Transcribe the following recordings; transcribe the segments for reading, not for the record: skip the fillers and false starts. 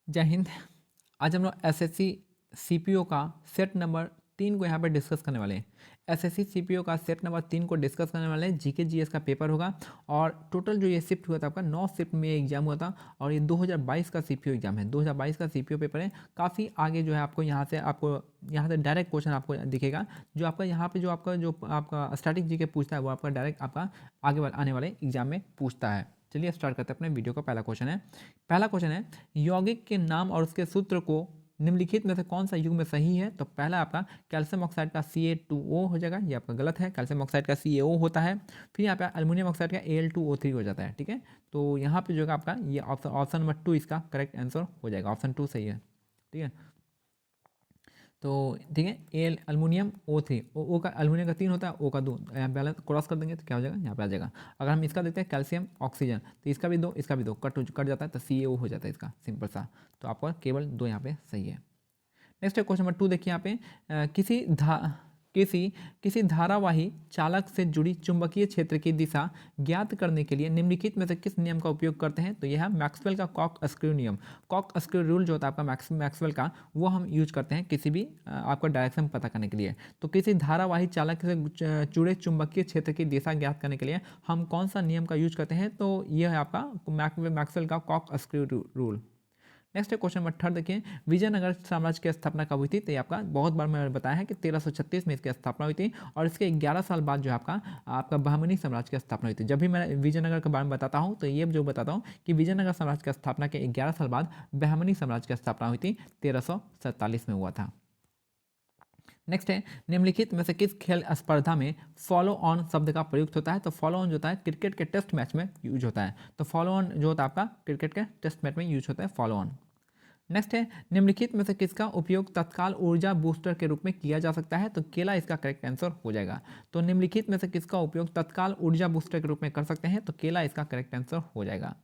जय हिंद। आज हम लोग एसएससी सीपीओ का सेट नंबर 3 को यहाँ पे डिस्कस करने वाले हैं। एसएससी सीपीओ का सेट नंबर 3 को डिस्कस करने वाले हैं। जीके जीएस का पेपर होगा और टोटल जो ये शिफ्ट हुआ था आपका 9 शिफ्ट में एग्जाम हुआ था और ये 2022 का सीपीओ एग्जाम है। 2022 का सीपीओ पेपर है। काफ़ी आगे जो है आपको यहाँ से डायरेक्ट क्वेश्चन आपको दिखेगा। जो आपका यहाँ पे जो आपका स्टैटिक जीके पूछता है वो आपका डायरेक्ट आपका आगे आने वाले एग्जाम में पूछता है। चलिए स्टार्ट करते हैं अपने वीडियो का। पहला क्वेश्चन है यौगिक के नाम और उसके सूत्र को निम्नलिखित में से कौन सा युग में सही है। तो पहला आपका कैल्शियम ऑक्साइड का Ca2O हो जाएगा, ये आपका गलत है। कैल्शियम ऑक्साइड का CaO होता है। फिर यहाँ पे अल्युमिनियम ऑक्साइड का Al2O3 हो जाता है। ठीक है, तो यहाँ पे जो है आपका ये ऑप्शन नंबर 2 इसका करेक्ट आंसर हो जाएगा। ऑप्शन 2 सही है। ठीक है, तो ठीक है, एल अल्युमिनियम O3, ओ का अल्युमिनियम का 3 होता है, ओ का 2, यहाँ बैलेंस क्रॉस कर देंगे तो क्या हो जाएगा, यहाँ पे आ जाएगा। अगर हम इसका देखते हैं कैल्शियम ऑक्सीजन, तो इसका भी 2 इसका भी 2 कट जाता है तो CaO हो जाता है इसका, सिंपल सा। तो आपका केवल 2 यहाँ पे सही है। नेक्स्ट है क्वेश्चन नंबर 2, देखिए यहाँ पे किसी किसी धारावाही चालक से जुड़ी चुंबकीय क्षेत्र की दिशा ज्ञात करने के लिए निम्नलिखित में से किस नियम का उपयोग करते हैं। तो यह है मैक्सवेल का कॉक स्क्रू नियम। कॉक स्क्रू रूल जो होता है आपका मैक्सवेल का, वो हम यूज करते हैं किसी भी आपका डायरेक्शन पता करने के लिए। तो किसी धारावाही चालक से जुड़े चुंबकीय क्षेत्र की दिशा ज्ञात करने के लिए हम कौन सा नियम का यूज करते हैं। तो यह है आपका मैक्सवेल का कॉक स्क्रू रूल। नेक्स्ट है क्वेश्चन नंबर 3, देखिए विजयनगर साम्राज्य की स्थापना कब हुई थी। तो ये आपका बहुत बार मैंने बताया है कि 1336 में इसकी स्थापना हुई थी और इसके 11 साल बाद जो है आपका बहमनी साम्राज्य की स्थापना हुई थी। जब भी मैं विजयनगर के बारे में बताता हूँ तो ये जो बताता हूँ कि विजयनगर साम्राज्य की स्थापना के 11 साल बाद बहमनी साम्राज्य की स्थापना हुई थी, 1347 में हुआ था। नेक्स्ट है निम्नलिखित में से किस खेल स्पर्धा में फॉलो ऑन शब्द का प्रयुक्त होता है। तो फॉलो ऑन जो होता है क्रिकेट के टेस्ट मैच में यूज होता है। तो फॉलो ऑन जो होता है आपका क्रिकेट के टेस्ट मैच में यूज होता है फॉलो ऑन। नेक्स्ट है निम्नलिखित में से किसका उपयोग तत्काल ऊर्जा बूस्टर के रूप में किया जा सकता है। तो केला इसका करेक्ट आंसर हो जाएगा। तो निम्नलिखित में से किसका उपयोग तत्काल ऊर्जा बूस्टर के रूप में कर सकते हैं। तो केला इसका करेक्ट आंसर हो जाएगा।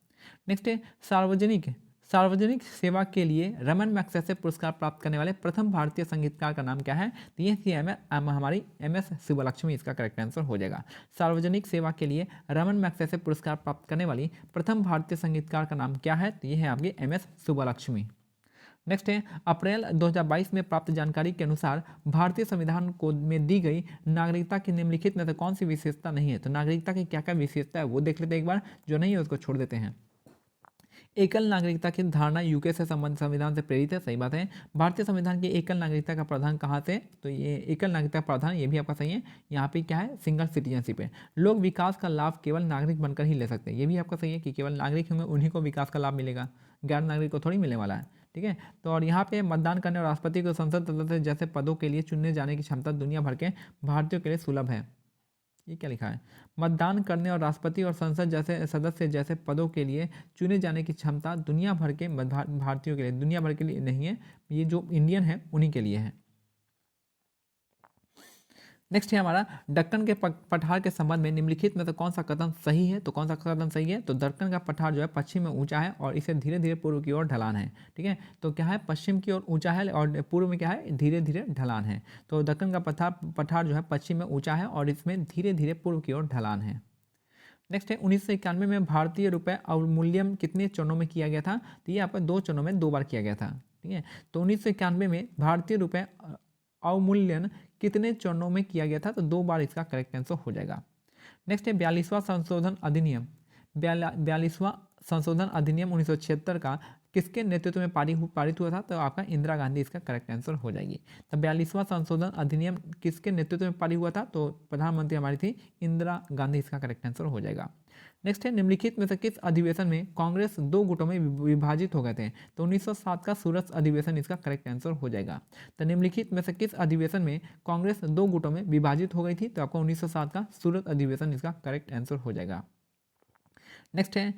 नेक्स्ट है सार्वजनिक सार्वजनिक सेवा के लिए रमन मैग्सेसे पुरस्कार प्राप्त करने वाले प्रथम भारतीय संगीतकार का नाम क्या है। तो ये थी हमारी MS सुब्बलक्ष्मी, इसका करेक्ट आंसर हो जाएगा। सार्वजनिक सेवा के लिए रमन मैग्सेसे पुरस्कार प्राप्त करने वाली प्रथम भारतीय संगीतकार का नाम क्या है। तो ये है आपकी MS सुब्बलक्ष्मी। नेक्स्ट है अप्रैल 2022 में प्राप्त जानकारी के अनुसार भारतीय संविधान को में दी गई नागरिकता की निम्नलिखित में से कौन सी विशेषता नहीं है। तो नागरिकता की क्या क्या विशेषता है वो देख लेते हैं एक बार, जो नहीं है उसको छोड़ देते हैं। एकल नागरिकता की धारणा यूके से संबंध संविधान से प्रेरित है, सही बात है। भारतीय संविधान की एकल नागरिकता का प्रावधान कहाँ से। तो ये एकल नागरिकता का प्रावधान ये भी आपका सही है। यहाँ पे क्या है, सिंगल सिटीजनशिप है। लोग विकास का लाभ केवल नागरिक बनकर ही ले सकते हैं, ये भी आपका सही है कि केवल नागरिक होंगे उन्हीं को विकास का लाभ मिलेगा, गैर नागरिक को थोड़ी मिलने वाला है। ठीक है, तो और यहाँ पे मतदान करने और राष्ट्रपति को संसद सदस्य जैसे पदों के लिए चुनने जाने की क्षमता दुनिया भर के भारतीयों के लिए सुलभ है। ये क्या लिखा है, मतदान करने और राष्ट्रपति और संसद जैसे सदस्य जैसे पदों के लिए चुने जाने की क्षमता दुनिया भर के भारतीयों के लिए, दुनिया भर के लिए नहीं है, ये जो इंडियन है उन्हीं के लिए है। नेक्स्ट है हमारा दक्कन के पठार के संबंध में निम्नलिखित में तो कौन सा कथन सही है। तो कौन सा कथन सही है, तो दक्कन का पठार जो है पश्चिम में ऊंचा है और इसे धीरे धीरे पूर्व की ओर ढलान है। ठीक है, तो क्या है, पश्चिम की ओर ऊंचा है और पूर्व में क्या है, धीरे धीरे ढलान है। तो दक्कन का पठार जो है पश्चिम में ऊंचा है और इसमें धीरे धीरे पूर्व की ओर ढलान है। नेक्स्ट है 1991 में भारतीय रुपये अवमूल्यन कितने चरणों में किया गया था। तो ये आपका 2 चरणों में 2 बार किया गया था। ठीक है, तो 1991 में भारतीय रुपये अवमूल्यन कितने चरणों में किया गया था। तो 2 बार इसका करेक्ट आंसर हो जाएगा। नेक्स्ट है 42वां संशोधन अधिनियम। 42वां संशोधन अधिनियम 1976 का किसके नेतृत्व में पारित हुआ था। तो आपका इंदिरा गांधी इसका करेक्ट आंसर हो जाएगी। तो 42वां संशोधन अधिनियम किसके नेतृत्व में पारित हुआ था। तो प्रधानमंत्री हमारी थी इंदिरा गांधी, इसका करेक्ट आंसर हो जाएगा। नेक्स्ट है निम्नलिखित में से किस अधिवेशन में कांग्रेस 2 गुटों में विभाजित हो गए थे। तो 1907 का सूरत अधिवेशन इसका करेक्ट आंसर हो जाएगा। तो निम्नलिखित में से किस अधिवेशन में कांग्रेस 2 गुटों में विभाजित हो गई थी। तो आपको 1907 का सूरत अधिवेशन इसका करेक्ट आंसर हो जाएगा। नेक्स्ट है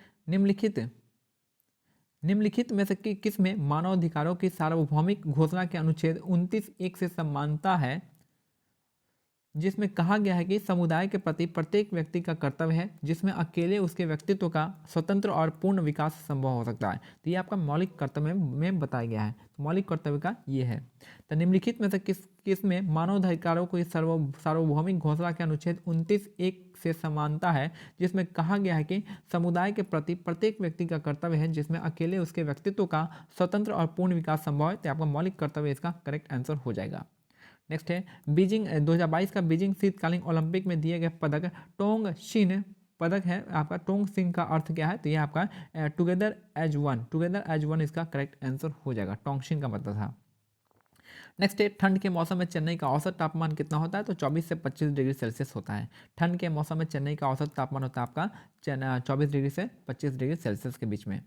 निम्नलिखित में से किस में मानवाधिकारों की सार्वभौमिक घोषणा के अनुच्छेद 29(1) से समानता है। जिसमें कहा गया है कि समुदाय के प्रति प्रत्येक व्यक्ति का कर्तव्य है, जिसमें अकेले उसके व्यक्तित्व का स्वतंत्र और पूर्ण विकास संभव हो सकता है। तो ये आपका मौलिक कर्तव्य में बताया गया है। तो मौलिक कर्तव्य का ये है। तो निम्नलिखित में से किस में मानवाधिकारों को इस सार्वभौमिक घोषणा के अनुच्छेद 29(1) से समानता है, जिसमें कहा गया है कि समुदाय के प्रति प्रत्येक व्यक्ति का कर्तव्य है, जिसमें अकेले उसके व्यक्तित्व का स्वतंत्र और पूर्ण विकास संभव है। तो आपका मौलिक कर्तव्य इसका करेक्ट आंसर हो जाएगा। नेक्स्ट है बीजिंग 2022 का बीजिंग शीतकालीन ओलंपिक में दिए गए पदक टोंग शिन पदक है आपका। टोंग शिन का अर्थ क्या है? तो यह आपका टुगेदर एज वन इसका करेक्ट आंसर हो जाएगा। टोंग शिन का मतलब था। नेक्स्ट है ठंड के मौसम में चेन्नई का औसत तापमान कितना होता है? तो 24 से 25 डिग्री सेल्सियस होता है। ठंड के मौसम में चेन्नई का औसत तापमान होता है आपका 24 डिग्री से 25 डिग्री सेल्सियस के बीच में।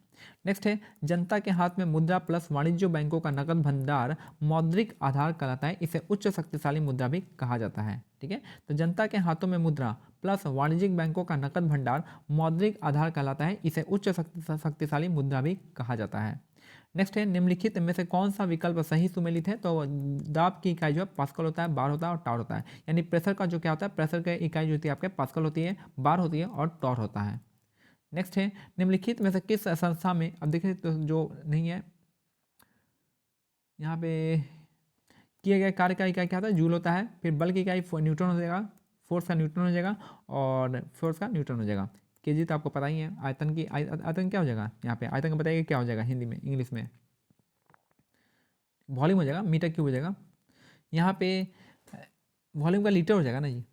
नेक्स्ट है जनता के हाथ में मुद्रा प्लस वाणिज्य बैंकों का नकद भंडार मौद्रिक आधार कहलाता है। इसे उच्च शक्तिशाली मुद्रा भी कहा जाता है। ठीक है, तो जनता के हाथों में मुद्रा प्लस वाणिज्यिक बैंकों का नकद भंडार मौद्रिक आधार कहलाता है। इसे उच्च शक्तिशाली मुद्रा भी कहा जाता है। नेक्स्ट है निम्नलिखित में से कौन सा विकल्प सही सुमेलित है? तो दाब की इकाई जो है पास्कल होता है, बार होता है और टॉर होता है। यानी प्रेशर का जो क्या होता है, प्रेशर की इकाई जो होती है आपके पास्कल होती है, बार होती है और टॉर होता है। नेक्स्ट है निम्नलिखित में से किस संस्था में, अब देखिए तो जो नहीं है यहाँ पे किए गए कार्य का इकाई क्या होता है? जूल होता है। फिर बल की इकाई न्यूटन हो जाएगा, फोर्स का न्यूटन हो जाएगा और फोर्स का न्यूटन हो जाएगा। केजी तो आपको पता ही है। आयतन क्या हो जाएगा? यहाँ पे आयतन का बताइए क्या हो जाएगा हिंदी में, इंग्लिश में वॉल्यूम हो जाएगा, मीटर क्यूब हो जाएगा। यहाँ पे वॉल्यूम का लीटर हो जाएगा ना जी।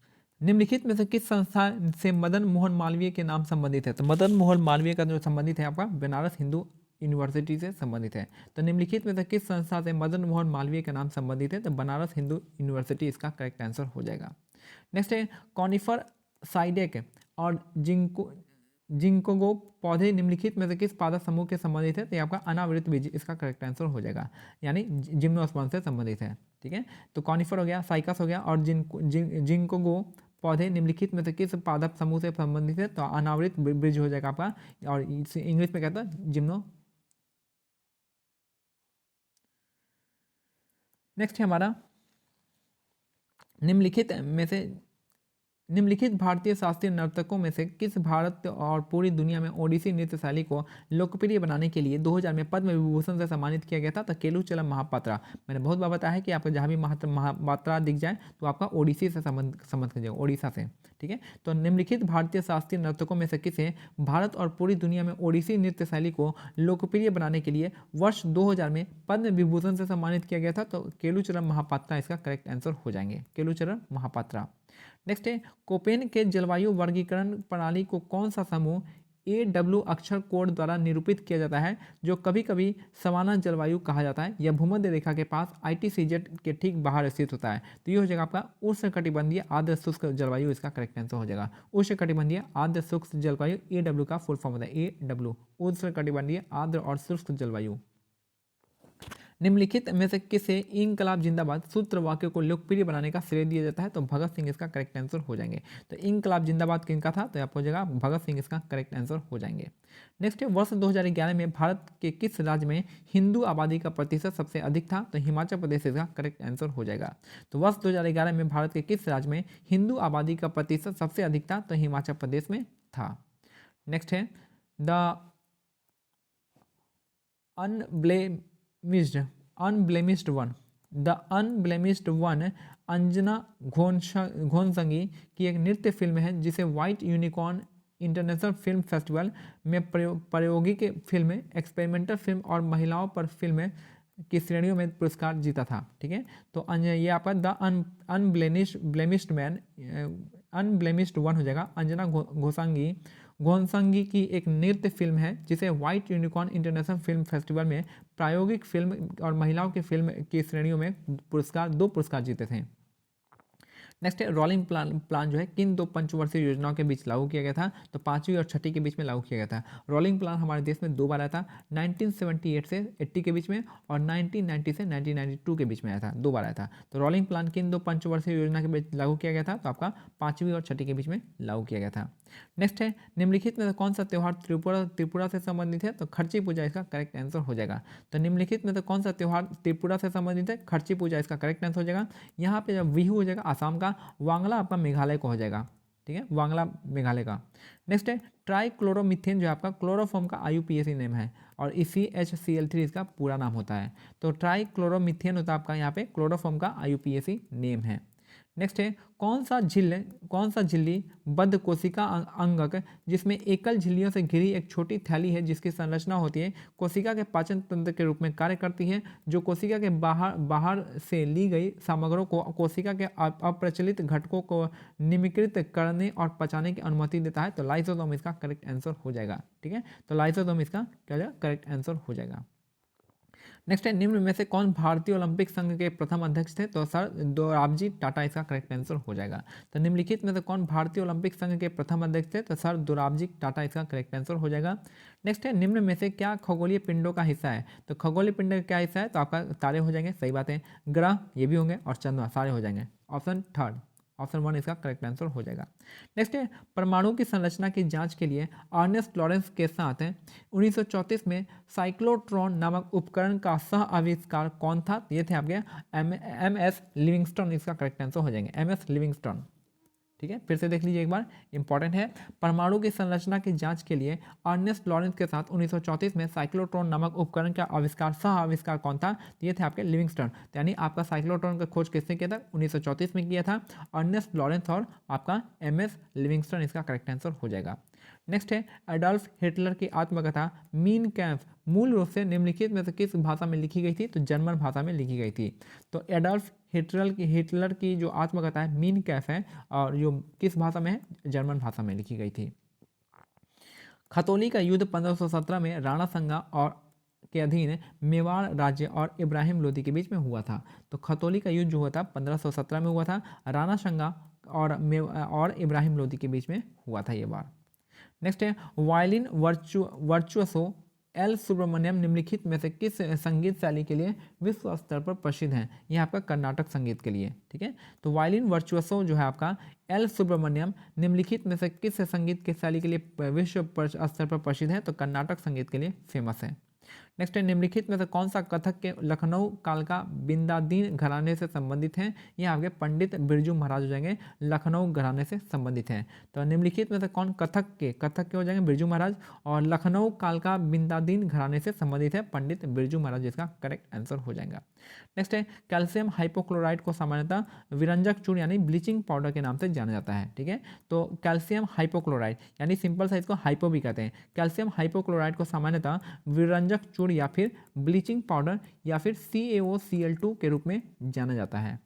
निम्नलिखित में से किस संस्था से मदन मोहन मालवीय के नाम संबंधित है? तो मदन मोहन मालवीय का जो संबंधित है आपका बनारस हिंदू यूनिवर्सिटी से संबंधित है। तो निम्नलिखित में से किस संस्था से मदन मोहन मालवीय का नाम संबंधित है? तो बनारस हिंदू यूनिवर्सिटी इसका करेक्ट आंसर हो जाएगा। नेक्स्ट है कॉनिफर साइडेक और जिंकोगो पौधे निम्नलिखित में से किस पादप समूह के संबंधित है? तो ये आपका अनावृत बीज इसका करेक्ट आंसर हो जाएगा, यानी जिम्नोस्पर्म से संबंधित है। ठीक है, तो कॉनिफर हो गया, साइकस हो गया और जिंकोगो पौधे निम्नलिखित में से किस पादप समूह से संबंधित है? तो अनावृत बीज हो जाएगा आपका, और इंग्लिश में कहता है जिम्नो। नेक्स्ट है हमारा निम्नलिखित भारतीय शास्त्रीय नर्तकों में से किस भारत और पूरी दुनिया में ओडिसी नृत्य शैली को लोकप्रिय बनाने के लिए 2000 में पद्म विभूषण से सम्मानित किया गया था? तो केलुचलम महापात्रा। मैंने बहुत बार बताया है कि आपको जहाँ भी महापात्रा दिख जाए तो आपका ओडिसी से संबंध कीजिएगा, ओडिशा से। ठीक है, तो निम्नलिखित भारतीय शास्त्रीय नर्तकों में से किसे भारत और पूरी दुनिया में ओडिसी नृत्य शैली को लोकप्रिय बनाने के लिए वर्ष 2000 में पद्म विभूषण से सम्मानित किया गया था? तो केलुचलम महापात्रा इसका करेक्ट आंसर हो जाएंगे, केलुचलम महापात्रा। नेक्स्ट है कोपेन के जलवायु वर्गीकरण प्रणाली को कौन सा समूह AW अक्षर कोड द्वारा निरूपित किया जाता है, जो कभी कभी सवाना जलवायु कहा जाता है? यह भूमध्य रेखा के पास ITCZ के ठीक बाहर स्थित होता है। तो ये हो जाएगा आपका उष्णकटिबंधीय आर्द्र शुष्क जलवायु, इसका करेक्ट आंसर हो जाएगा। उष्णकटिबंधीय आर्द्र शुष्क जलवायु AW का फुल फॉर्म होता है AW, उष्णकटिबंधीय आर्द्र और शुष्क जलवायु। निम्नलिखित में से किसे इंकलाब जिंदाबाद सूत्र वाक्य को लोकप्रिय बनाने का श्रेय दिया जाता है? तो भगत सिंह इसका करेक्ट आंसर हो जाएंगे। तो इंकलाब जिंदाबाद किनका था? तो आपको हो जाएगा भगत सिंह इसका करेक्ट आंसर हो जाएंगे। नेक्स्ट है वर्ष 2011 में भारत के किस राज्य में हिंदू आबादी का प्रतिशत सबसे अधिक था? तो हिमाचल प्रदेश इसका करेक्ट आंसर हो जाएगा। तो वर्ष 2011 में भारत के किस राज्य में हिंदू आबादी का प्रतिशत सबसे अधिक था? तो हिमाचल प्रदेश में था। नेक्स्ट है द अनब्लेमिश्ड वन अंजना घोनसंगी की एक नृत्य फिल्म है, जिसे white unicorn international film festival में प्रायोगिक फिल्म, एक्सपेरिमेंटल फिल्म और महिलाओं पर फिल्म की श्रेणियों में पुरस्कार जीता था। ठीक है, तो ये आपका द अनब्लेमिश्ड वन हो जाएगा। अंजना घोनसांगी की एक नृत्य फिल्म है, जिसे white unicorn international film festival में प्रायोगिक फिल्म और महिलाओं की फिल्म की श्रेणियों में दो पुरस्कार जीते थे। नेक्स्ट है रोलिंग प्लान जो है किन 2 पंचवर्षीय योजनाओं के बीच लागू किया गया था? तो 5वीं और 6ठी के बीच में लागू किया गया था। रोलिंग प्लान हमारे देश में 2 बार आया था, 1978 से 80 के बीच में और 1990 से 1992 के बीच में आया था, 2 बार आया था। तो रोलिंग प्लान किन 2 पंचवर्षीय योजना के बीच लागू किया गया था? तो आपका 5वीं और 6ठी के बीच में लागू किया गया था। नेक्स्ट है निम्नलिखित में से कौन सा त्यौहार त्रिपुरा से संबंधित है, तो खर्ची पूजा इसका करेक्ट आंसर हो जाएगा। तो निम्नलिखित में से कौन सा त्यौहार त्रिपुरा से संबंधित है, खर्ची पूजा इसका करेक्ट आंसर हो जाएगा। यहाँ पे जब बिहू हो जाएगा आसाम का, वांगला आपका मेघालय को हो जाएगा, ठीक है, वांगला मेघालय का। नेक्स्ट है ट्राइक्लोरोमीथेन जो आपका क्लोरोफॉर्म का IUPAC नेम है और CHCl3 इसका पूरा नाम होता है। तो ट्राइक्लोरोमीथेन होता है आपका यहाँ पे क्लोरोफॉर्म का IUPAC नेम है। नेक्स्ट है कौन सा झिल्ली बद्ध कोशिका अंगक जिसमें एकल झिल्लियों से घिरी एक छोटी थैली है जिसकी संरचना होती है कोशिका के पाचन तंत्र के रूप में कार्य करती है, जो कोशिका के बाहर से ली गई सामग्रियों को कोशिका के अप्रचलित घटकों को निम्नीकृत करने और पचाने की अनुमति देता है। तो लाइसोसोम इसका करेक्ट आंसर हो जाएगा, ठीक है। तो लाइसोसोम इसका क्या हो जाएगा, करेक्ट आंसर हो जाएगा। नेक्स्ट है निम्न में से कौन भारतीय ओलंपिक संघ के प्रथम अध्यक्ष थे, तो सर दोराबजी टाटा इसका करेक्ट आंसर हो जाएगा। तो निम्नलिखित में से कौन भारतीय ओलंपिक संघ के प्रथम अध्यक्ष थे, तो सर दोराबजी टाटा इसका करेक्ट आंसर हो जाएगा। नेक्स्ट है निम्न में से क्या खगोलीय पिंडों का हिस्सा है, तो खगोलीय पिंड का क्या हिस्सा है, तो आपका तारे हो जाएंगे, सही बात है। ग्रह ये भी होंगे और चंद्रमा सारे हो जाएंगे, ऑप्शन थर्ड, ऑप्शन 1 इसका करेक्ट आंसर हो जाएगा। नेक्स्ट है परमाणु की संरचना की जांच के लिए अर्नेस्ट लॉरेंस के साथ 1934 में साइक्लोट्रॉन नामक उपकरण का सह आविष्कार कौन था, ये थे आपके MS लिविंगस्टन इसका करेक्ट आंसर हो जाएंगे, MS लिविंगस्टन, ठीक है। फिर से देख लीजिए एक बार, इंपॉर्टेंट है। परमाणु की संरचना की जांच के लिए अर्नेस्ट लॉरेंस के साथ 1934 में साइक्लोट्रॉन नामक उपकरण का सह आविष्कार कौन था, ये थे आपके लिविंगस्टन। यानी आपका साइक्लोट्रॉन का खोज किसने किया था, 1934 में किया था अर्नेस्ट लॉरेंस और आपका MS लिविंगस्टन इसका करेक्ट आंसर हो जाएगा। नेक्स्ट है एडोल्फ हिटलर की आत्मकथा मीन कैम्प मूल रूप से निम्नलिखित में से किस भाषा में लिखी गई थी, तो जर्मन भाषा में लिखी गई थी। तो एडोल्फ हिटलर की जो आत्मकथा है मीन कैम्प है और जो किस भाषा में है, जर्मन भाषा में लिखी गई थी। खतौली का युद्ध 1517 में राणा संगा और के अधीन मेवाड़ राज्य और इब्राहिम लोदी के बीच में हुआ था। तो खतौली का युद्ध जो हुआ था 1517 में हुआ था, राणा संगा और इब्राहिम लोदी के बीच में हुआ था ये बार। नेक्स्ट है वायलिन वर्चुअसो एल सुब्रमण्यम निम्नलिखित में से किस संगीत शैली के लिए विश्व स्तर पर प्रसिद्ध हैं, यह आपका कर्नाटक संगीत के लिए, ठीक है। तो वायलिन वर्चुअसो जो है आपका एल सुब्रमण्यम निम्नलिखित में से किस संगीत के शैली के लिए विश्व स्तर पर प्रसिद्ध है, तो कर्नाटक संगीत के लिए फेमस है। नेक्स्ट है निम्नलिखित में से कौन सा कथक के लखनऊ काल का बिंदादीन घराने से संबंधित है, ये आपके पंडित बिरजू महाराज हो जाएंगे, लखनऊ घराने से संबंधित है। तो निम्नलिखित में से कौन कथक के हो जाएंगे, बिरजू महाराज, और लखनऊ काल का बिंदादीन घराने से संबंधित है पंडित बिरजू महाराज, जिसका करेक्ट आंसर हो जाएगा। नेक्स्ट है कैल्शियम हाइपोक्लोराइड को सामान्यतः विरंजक चूर्ण यानी ब्लीचिंग पाउडर के नाम से जाना जाता है, ठीक है। तो कैल्शियम हाइपोक्लोराइड यानी सिंपल साइज को हाइपो भी कहते हैं, कैल्शियम हाइपोक्लोराइड को सामान्यतः विरंजक चूर्ण या फिर ब्लीचिंग पाउडर या फिर CaOCl2 के रूप में जाना जाता है।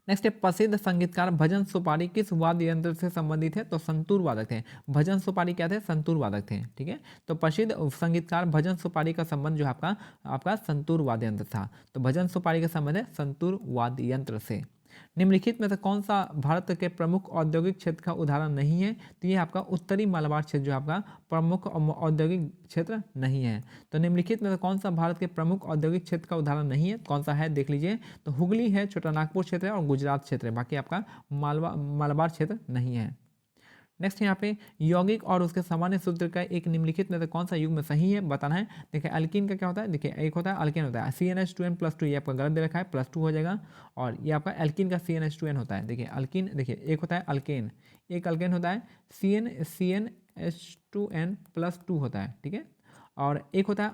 नेक्स्ट है प्रसिद्ध संगीतकार भजन सुपारी किस वाद्य यंत्र से संबंधित है, तो संतूर वादक थे। भजन सुपारी क्या थे, संतूर वादक थे, ठीक है। तो प्रसिद्ध संगीतकार भजन सुपारी का संबंध जो आपका संतूर वाद्य यंत्र था। तो भजन सुपारी का संबंध है संतूर वाद्य यंत्र से। निम्नलिखित में से कौन सा भारत के प्रमुख औद्योगिक क्षेत्र का उदाहरण नहीं है, तो ये आपका उत्तरी मलबार क्षेत्र जो आपका प्रमुख औद्योगिक क्षेत्र नहीं है। तो निम्नलिखित में से कौन सा भारत के प्रमुख औद्योगिक क्षेत्र का उदाहरण नहीं है, कौन सा है देख लीजिए। तो हुगली है, छोटा नागपुर क्षेत्र है और गुजरात क्षेत्र है, बाकी आपका मलबार क्षेत्र नहीं है। नेक्स्ट यहाँ पे यौगिक और उसके सामान्य सूत्र का एक निम्नलिखित में से कौन सा युग्म सही है बताना है। देखिए अल्कीन का क्या होता है, देखिए एक होता है अल्केन होता है CnH2n+2, ये आपका गलत दे रखा है, +2 हो जाएगा। और ये आपका एल्कीन का CnH2n होता है। देखिए अल्कीन, देखिए एक होता है अल्केन, एक अल्केन होता है CnH2n+2 होता है, ठीक है। और एक होता है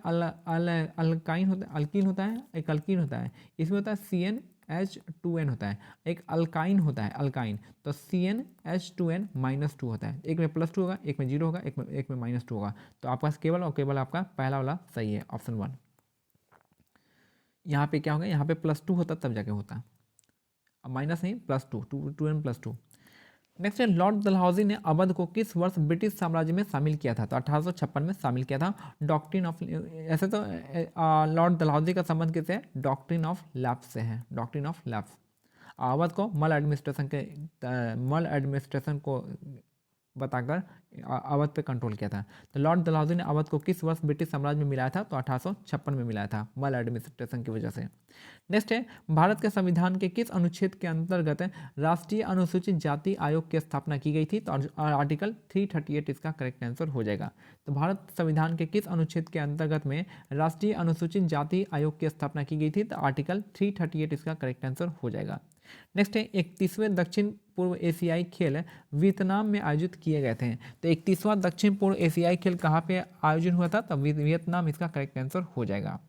अल्काइन होता है, अल्कीन होता है, एक अल्कीन होता है, इसमें होता है CnH2n होता है, एक अल्काइन होता है अल्काइन, तो CnH2n-2 होता है। एक में +2 होगा, एक में 0 होगा, एक में -2 होगा। तो आपका केवल और केवल आपका पहला वाला सही है, ऑप्शन 1। यहाँ पे क्या होगा, यहाँ पे +2 होता तब जाके होता, अब माइनस नहीं, +2, 2n+2। नेक्स्ट है लॉर्ड डलहौजी ने अवध को किस वर्ष ब्रिटिश साम्राज्य में शामिल किया था, तो 1856 में शामिल किया था। डॉक्ट्रिन ऑफ, ऐसे तो लॉर्ड डलहौजी का संबंध किससे है, डॉक्ट्रिन ऑफ लैप्स से है, डॉक्ट्रिन ऑफ लैप्स। अवध को मल एडमिनिस्ट्रेशन बताकर अवध पे कंट्रोल किया था। तो लॉर्ड डलहौजी ने अवध को किस वर्ष ब्रिटिश साम्राज्य में मिलाया था? तो 1856 में मिलाया था, मल एडमिनिस्ट्रेशन की वजह से। नेक्स्ट है, भारत के संविधान के किस अनुच्छेद के अंतर्गत राष्ट्रीय अनुसूचित जाति आयोग की स्थापना की गई थी? तो आर्टिकल 338 इसका करेक्ट आंसर हो जाएगा। तो भारत संविधान के किस अनुच्छेद के अंतर्गत में राष्ट्रीय अनुसूचित जाति आयोग की स्थापना की गई थी? तो आर्टिकल 338 इसका करेक्ट आंसर हो जाएगा। नेक्स्ट है, 31वें दक्षिण पूर्व एशियाई खेल वियतनाम में आयोजित किए गए थे। तो 31वां दक्षिण पूर्व एशियाई खेल कहाँ पे आयोजन हुआ था? तब वियतनाम इसका करेक्ट आंसर हो जाएगा।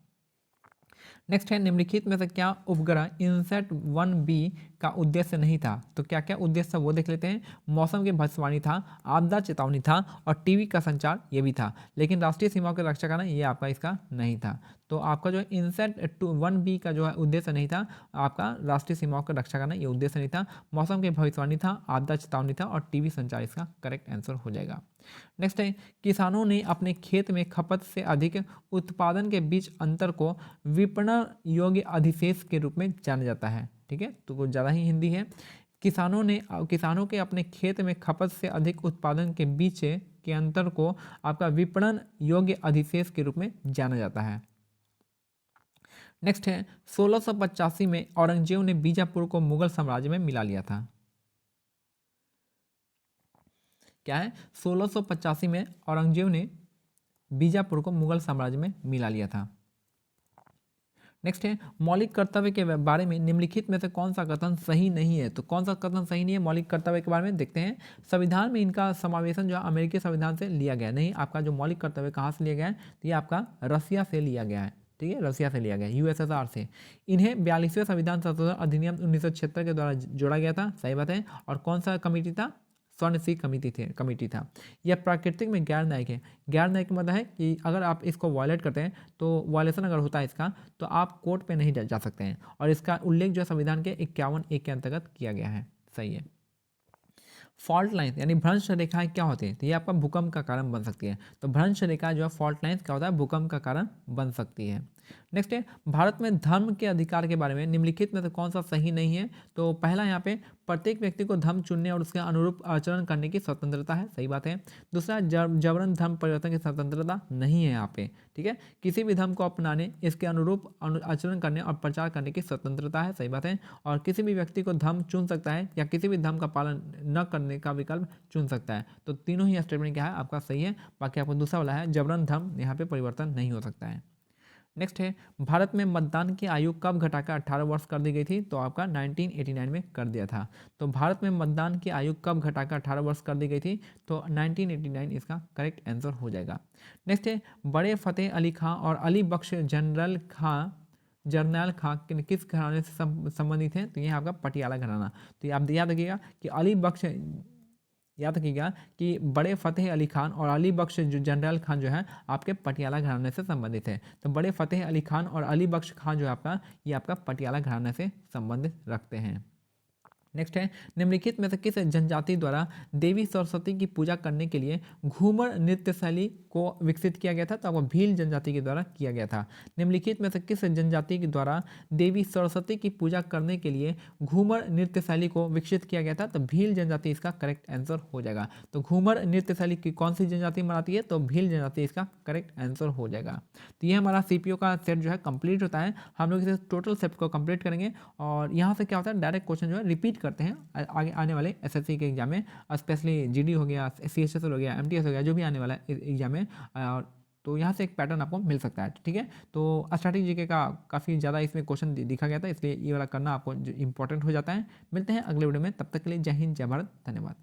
नेक्स्ट है, निम्नलिखित में से क्या उपग्रह इनसैट 1B का उद्देश्य नहीं था? तो क्या क्या उद्देश्य था वो देख लेते हैं। मौसम की भविष्यवाणी था, आपदा चेतावनी था, और टीवी का संचार ये भी था। लेकिन राष्ट्रीय सीमाओं की रक्षा करना ये आपका इसका नहीं था। तो आपका जो इनसैट 1B का जो है उद्देश्य नहीं था, आपका राष्ट्रीय सीमाओं की रक्षा करना ये उद्देश्य नहीं था। मौसम की भविष्यवाणी था, आपदा चेतावनी था, और टीवी संचार इसका करेक्ट आंसर हो जाएगा। नेक्स्ट है, किसानों ने अपने खेत में खपत से अधिक उत्पादन के बीच अंतर को विपणन योग्य अधिशेष के रूप में जाना जाता है। ठीक है, तो कुछ ज़्यादा ही हिंदी है। किसानों के अपने खेत में खपत से अधिक उत्पादन के बीच के अंतर को आपका विपणन योग्य अधिशेष के रूप में जाना जाता है। नेक्स्ट है, 1685 में औरंगजेब ने बीजापुर को मुगल साम्राज्य में मिला लिया था। क्या है? 1685 में औरंगजेब ने बीजापुर को मुगल साम्राज्य में मिला लिया था। नेक्स्ट है, मौलिक कर्तव्य के बारे में निम्नलिखित में से कौन सा कथन सही नहीं है? तो कौन सा कथन सही नहीं है मौलिक कर्तव्य के बारे में देखते हैं। संविधान में इनका समावेशन जो है अमेरिकी संविधान से लिया गया नहीं। आपका जो मौलिक कर्तव्य कहाँ से लिया गया है? तो ये आपका रसिया से लिया गया है। ठीक है, रसिया से लिया गया, यूएसएसआर से। इन्हें 42वें संविधान संशोधन अधिनियम 1976 के द्वारा जोड़ा गया था। सही बात है। और कौन सा कमेटी था? स्वर्ण सिंह कमेटी था। यह प्राकृतिक में गैर न्यायिक है। गैर न्यायिक मतलब है कि अगर आप इसको वायलेट करते हैं, तो वायलेशन अगर होता है इसका, तो आप कोर्ट पे नहीं जा सकते हैं। और इसका उल्लेख जो है संविधान के 51(1) के अंतर्गत किया गया है। सही है। फॉल्ट लाइन्स यानी भ्रंश रेखाएं क्या होती है? तो ये आपका भूकंप का कारण बन सकती है। तो भ्रंश रेखा जो है फॉल्ट लाइन्स क्या होता है? भूकंप का कारण बन सकती है। नेक्स्ट है, भारत में धर्म के अधिकार के बारे में निम्नलिखित में से कौन सा सही नहीं है? तो पहला यहाँ पे प्रत्येक व्यक्ति को धर्म चुनने और उसके अनुरूप आचरण करने की स्वतंत्रता है। सही बात है। दूसरा, जबरन धर्म परिवर्तन की स्वतंत्रता नहीं है यहाँ पे। ठीक है, किसी भी धर्म को अपनाने, इसके अनुरूप आचरण करने और प्रचार करने की स्वतंत्रता है। सही बात है। और किसी भी व्यक्ति को धर्म चुन सकता है या किसी भी धर्म का पालन न करने का विकल्प चुन सकता है। तो तीनों ही स्टेटमेंट क्या है? आपका सही है। बाकी आपको दूसरा वाला है, जबरन धर्म यहाँ पे परिवर्तन नहीं हो सकता है। नेक्स्ट है, भारत में मतदान की आयु कब घटाकर 18 वर्ष कर दी गई थी? तो आपका 1989 में कर दिया था। तो भारत में मतदान की आयु कब घटाकर 18 वर्ष कर दी गई थी? तो 1989 इसका करेक्ट आंसर हो जाएगा। नेक्स्ट है, बड़े फतेह अली खां और अली बख्श जरनैल खां किस घराने से संबंधित हैं? तो ये आपका पटियाला घराना। तो ये आप याद रखिएगा कि बड़े फतेह अली खान और अली बख्श जनरल खान जो है आपके पटियाला घराने से संबंधित है। तो बड़े फतेह अली खान और अली बख्श खान जो है आपका, ये आपका पटियाला घराने से संबंधित रखते हैं। नेक्स्ट है, निम्नलिखित में से किस जनजाति द्वारा देवी सरस्वती की पूजा करने के लिए घूमर नृत्य शैली को विकसित किया गया था? तो आपको भील जनजाति के द्वारा किया गया था। निम्नलिखित में से किस जनजाति के द्वारा देवी सरस्वती की पूजा करने के लिए घूमर नृत्य शैली को विकसित किया गया था? तो भील जनजाति इसका करेक्ट आंसर हो जाएगा। तो घूमर नृत्य शैली की कौन सी जनजाति मनाती है? तो भील जनजाति इसका करेक्ट आंसर हो जाएगा। तो ये हमारा सीपीओ का सेट जो है कंप्लीट होता है। हम लोग इसे टोटल सेट को कंप्लीट करेंगे और यहाँ से क्या होता है, डायरेक्ट क्वेश्चन जो है रिपीट करते हैं आगे आने वाले एसएससी के एग्जाम में, स्पेशली जीडी हो गया, सीएचएसएल हो गया, एमटीएस हो गया, जो भी आने वाला है एग्जाम में। तो यहाँ से एक पैटर्न आपको मिल सकता है। ठीक है, तो स्टैटिक जीके का काफ़ी ज़्यादा इसमें क्वेश्चन दिखा गया था, इसलिए ये वाला करना आपको इंपॉर्टेंट हो जाता है। मिलते हैं अगले वीडियो में, तब तक के लिए जय हिंद, जय भारत, धन्यवाद।